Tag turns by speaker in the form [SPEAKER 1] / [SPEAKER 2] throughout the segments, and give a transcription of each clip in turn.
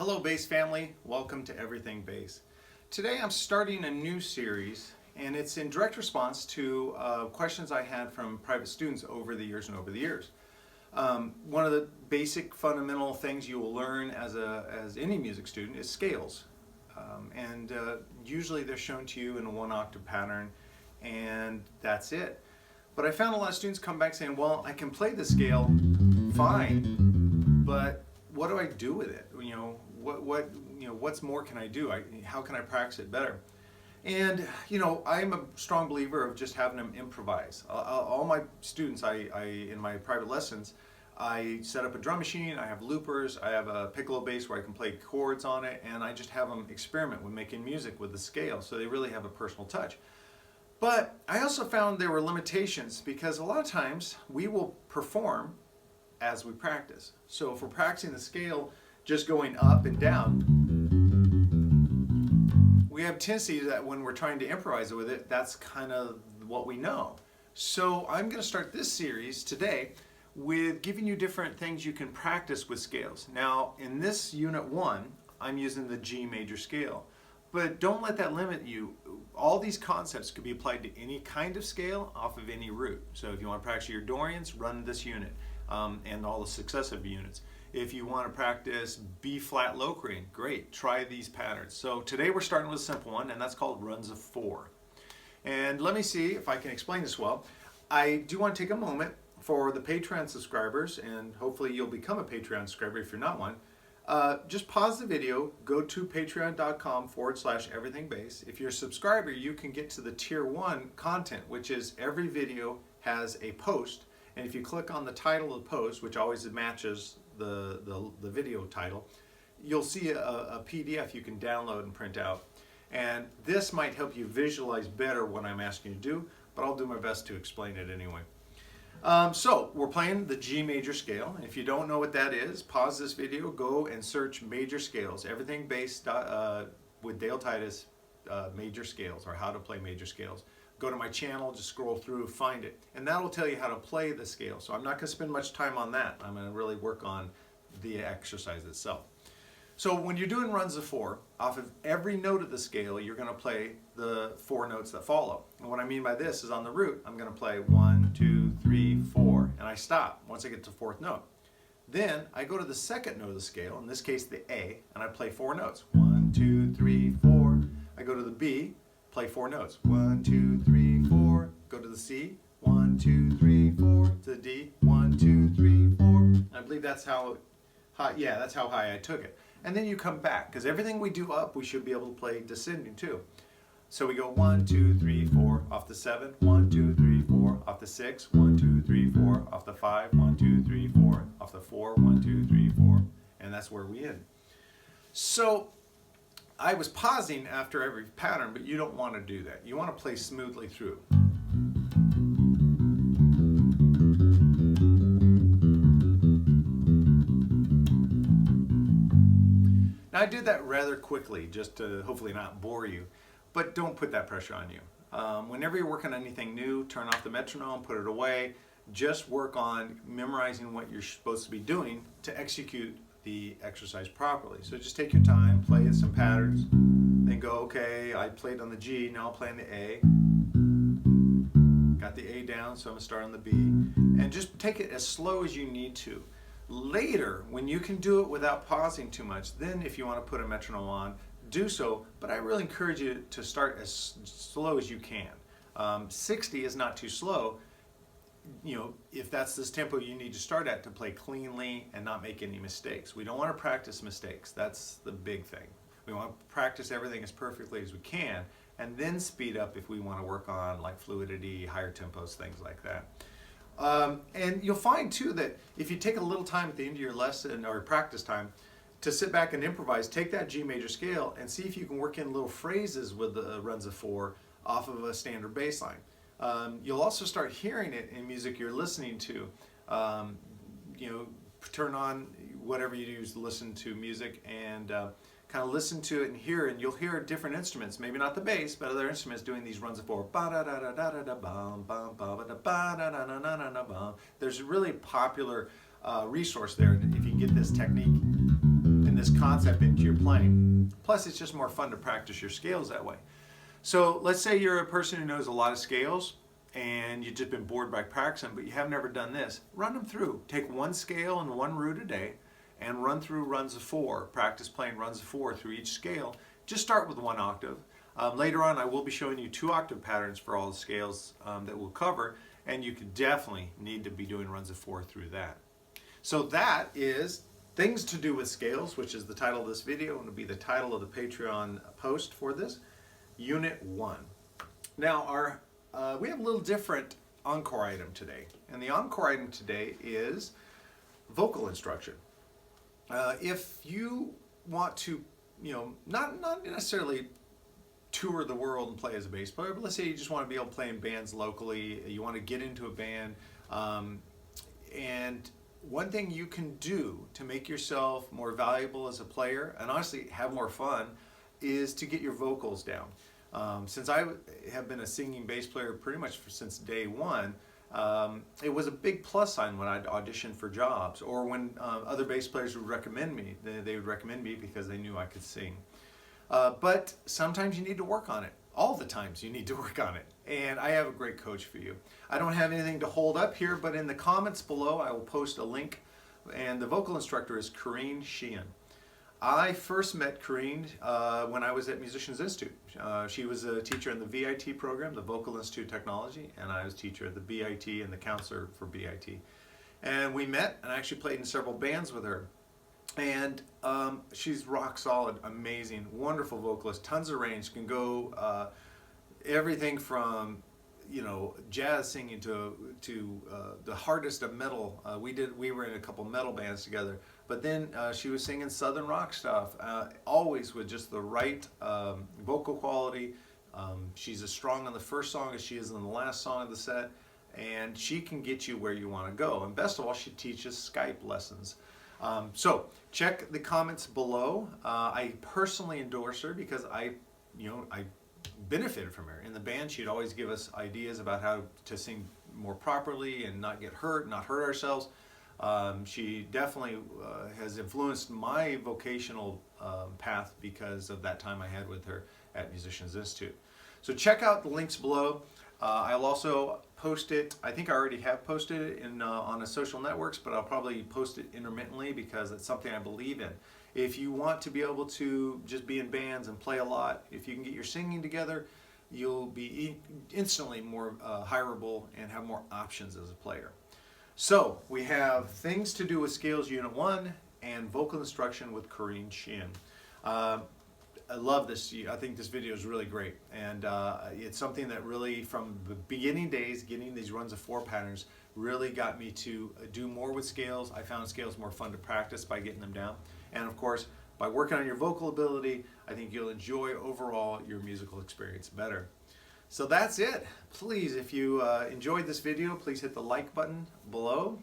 [SPEAKER 1] Hello bass family, welcome to Everything Bass. Today I'm starting a new series and it's in direct response to questions I had from private students over the years. One of the basic fundamental things you will learn as any music student is scales. Usually they're shown to you in a 1-octave pattern and that's it. But I found a lot of students come back saying, well, I can play the scale fine, but what do I do with it? What's more can I do? How can I practice it better? And I'm a strong believer of just having them improvise. All my students, in my private lessons, I set up a drum machine, I have loopers, I have a piccolo bass where I can play chords on it, and I just have them experiment with making music with the scale, so they really have a personal touch. But I also found there were limitations because a lot of times we will perform as we practice. So if we're practicing the scale just going up and down, we have tendency that when we're trying to improvise with it, that's kind of what we know. So I'm going to start this series today with giving you different things you can practice with scales. Now in this unit 1, I'm using the G major scale. But don't let that limit you. All these concepts could be applied to any kind of scale off of any root. So if you want to practice your Dorians, run this unit and all the successive units. If you want to practice B flat Locrian, great, try these patterns. So today we're starting with a simple one, and that's called runs of 4. And let me see if I can explain this well. I do want to take a moment for the Patreon subscribers, and hopefully you'll become a Patreon subscriber if you're not one. Just pause the video, go to patreon.com/everythingbass. If you're a subscriber, you can get to the tier 1 content, which is every video has a post, and if you click on the title of the post, which always matches the video title, you'll see a PDF you can download and print out. And this might help you visualize better what I'm asking you to do, but I'll do my best to explain it anyway. So we're playing the G major scale. If you don't know what that is, pause this video, go and search major scales, Everything Bass with Dale Titus, major scales, or how to play major scales. Go to my channel, just scroll through, find it, and that'll tell you how to play the scale. So I'm not going to spend much time on that. I'm going to really work on the exercise itself. So when you're doing runs of 4, off of every note of the scale, you're going to play the 4 notes that follow. And what I mean by this is on the root, I'm going to play 1, 2, 3, 4, and I stop once I get to the 4th note. Then I go to the 2nd note of the scale, in this case the A, and I play 4 notes. 1, 2, 3, 4. I go to the B, play 4 notes. 1, 2, 3, 4. Go to the C. 1, 2, 3, 4. To the D. 1, 2, 3, 4. I believe that's how high. Yeah, that's how high I took it. And then you come back, because everything we do up, we should be able to play descending too. So we go 1, 2, 3, 4 off the 7. 1, 2, 3, 4 off the 6. 1, 2, 3, 4 off the 5. 1, 2, 3, 4 off the 4. 1, 2, 3, 4, and that's where we end. So I was pausing after every pattern, but you don't want to do that. You want to play smoothly through. Now I did that rather quickly just to hopefully not bore you, but don't put that pressure on you. Whenever you're working on anything new, turn off the metronome, put it away. Just work on memorizing what you're supposed to be doing to execute the exercise properly. So just take your time, play some patterns, then go, okay, I played on the G, now I'll play on the A. Got the A down, so I'm gonna start on the B. And just take it as slow as you need to. Later, when you can do it without pausing too much, then if you want to put a metronome on, do so, but I really encourage you to start as slow as you can. 60 is not too slow. If that's this tempo you need to start at to play cleanly and not make any mistakes. We don't want to practice mistakes. That's the big thing. We want to practice everything as perfectly as we can and then speed up if we want to work on like fluidity, higher tempos, things like that. And you'll find too that if you take a little time at the end of your lesson or practice time to sit back and improvise, take that G major scale and see if you can work in little phrases with the runs of 4 off of a standard bass line. You'll also start hearing it in music you're listening to. Turn on whatever you use to listen to music and kind of listen to it and hear it, and you'll hear different instruments, maybe not the bass, but other instruments doing these runs of 4. There's a really popular resource there if you can get this technique in this concept into your playing. Plus, it's just more fun to practice your scales that way. So let's say you're a person who knows a lot of scales and you've just been bored by practicing, but you have never done this. Run them through. Take one scale and one root a day and run through runs of 4. Practice playing runs of 4 through each scale. Just start with 1 octave. Later on, I will be showing you 2 octave patterns for all the scales that we'll cover, and you could definitely need to be doing runs of 4 through that. So that is things to do with scales, which is the title of this video, and it'll be the title of the Patreon post for this, Unit 1. Now, we have a little different encore item today, and the encore item today is vocal instruction. If you want to, not necessarily tour the world and play as a bass player, but let's say you just want to be able to play in bands locally, you want to get into a band, and one thing you can do to make yourself more valuable as a player and honestly have more fun is to get your vocals down. Since I have been a singing bass player pretty much since day one, it was a big plus sign when I'd audition for jobs, or when other bass players would recommend me. They would recommend me because they knew I could sing. But sometimes you need to work on it. All the times you need to work on it. And I have a great coach for you. I don't have anything to hold up here, but in the comments below I will post a link, and the vocal instructor is Corrine Sheehan. I first met Corrine when I was at Musicians Institute. She was a teacher in the VIT program, the Vocal Institute Technology, and I was teacher at the BIT and the counselor for BIT. And we met, and I actually played in several bands with her. And she's rock solid, amazing, wonderful vocalist, tons of range, can go everything from jazz singing to the hardest of metal. We were in a couple metal bands together, but then she was singing southern rock stuff, always with just the right vocal quality. She's as strong on the first song as she is on the last song of the set, and she can get you where you want to go. And best of all, she teaches Skype lessons. So check the comments below. I personally endorse her because I benefited from her. In the band, she'd always give us ideas about how to sing more properly and not get hurt, not hurt ourselves. She definitely has influenced my vocational path because of that time I had with her at Musicians Institute. So check out the links below. I'll also post it. I think I already have posted it on the social networks, but I'll probably post it intermittently because it's something I believe in. If you want to be able to just be in bands and play a lot, if you can get your singing together, you'll be instantly more hireable and have more options as a player. So we have things to do with Scales Unit 1 and vocal instruction with Corrine Sheehan. I love this. I think this video is really great, and it's something that really, from the beginning days, getting these runs of 4 patterns really got me to do more with scales. I found scales more fun to practice by getting them down, and of course, by working on your vocal ability, I think you'll enjoy overall your musical experience better. So that's it. Please, if you enjoyed this video, please hit the like button below,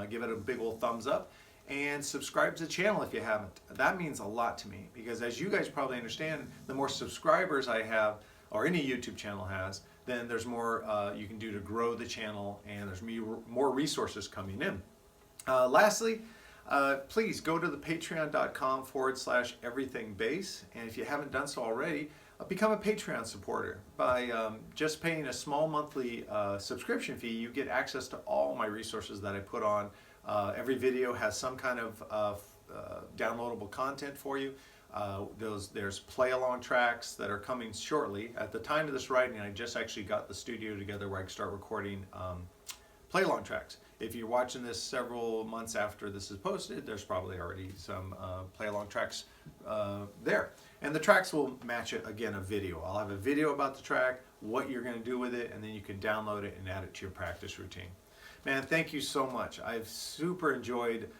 [SPEAKER 1] give it a big old thumbs up, and subscribe to the channel if you haven't. That means a lot to me because, as you guys probably understand, the more subscribers I have, or any YouTube channel has, then there's more you can do to grow the channel, and there's more resources coming in. Lastly, please go to the patreon.com/everythingbass, and if you haven't done so already, become a Patreon supporter. By just paying a small monthly subscription fee, you get access to all my resources that I put on. Every video has some kind of downloadable content for you. There's play-along tracks that are coming shortly. At the time of this writing, I just actually got the studio together where I can start recording play-along tracks. If you're watching this several months after this is posted, there's probably already some play-along tracks there. And the tracks will match it, again, a video. I'll have a video about the track, what you're going to do with it, and then you can download it and add it to your practice routine. Man, thank you so much. I've super enjoyed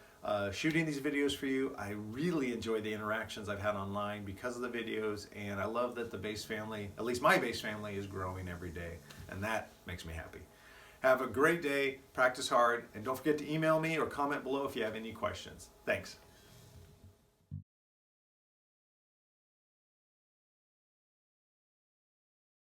[SPEAKER 1] shooting these videos for you. I really enjoy the interactions I've had online because of the videos, and I love that the bass family, at least my bass family, is growing every day, and that makes me happy. Have a great day, practice hard, and don't forget to email me or comment below if you have any questions. Thanks.